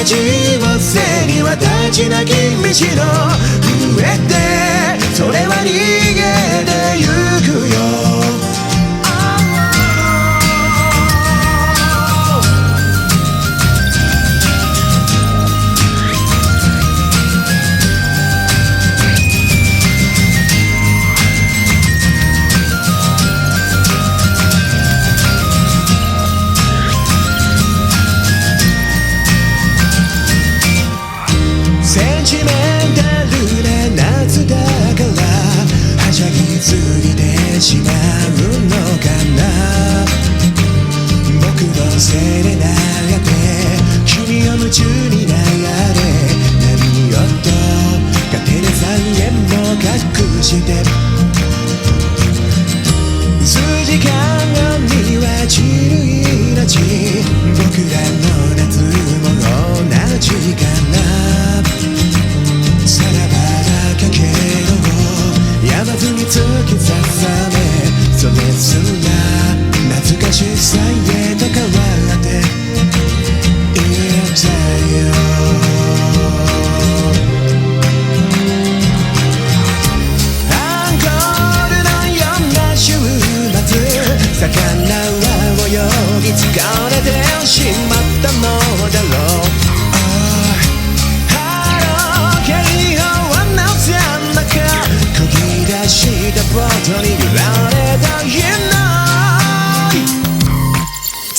街を背に私なき道の上でそれは逃げてゆくよ。センチメンタルな夏だからはしゃぎすぎてしまうのかな。僕のせいで悩んで君を夢中になれ何をと勝手に残念も隠して数時間後には散る命僕らの夏も同じかな。さらばだかけどやまずに突き刺されそれすら懐かしさへと変わっていったよ。アンコールのような週末魚は泳ぎ疲れてしまったのだろう。したボートに揺られた日の次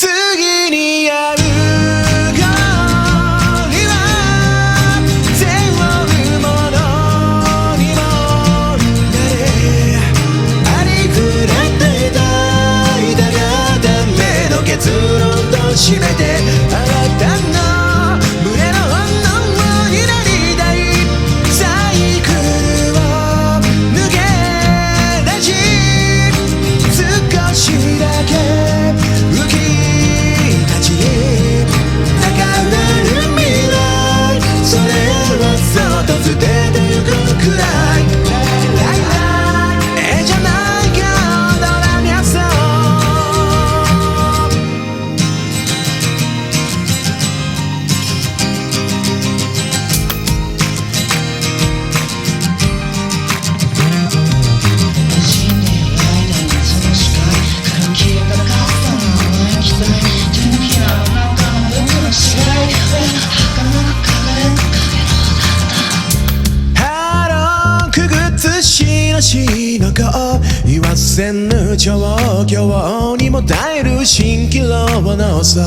にやる恋は背負うものにもなれありふれていたいだがダメの結論と締めてあなたの胸の炎になりたいサイクルを抜け少しだけ浮き立ち高鳴る未来それをそっと捨ててゆくくらいじゃないかドラミャソ死の子言わせぬ状況にも耐える蜃気楼のそう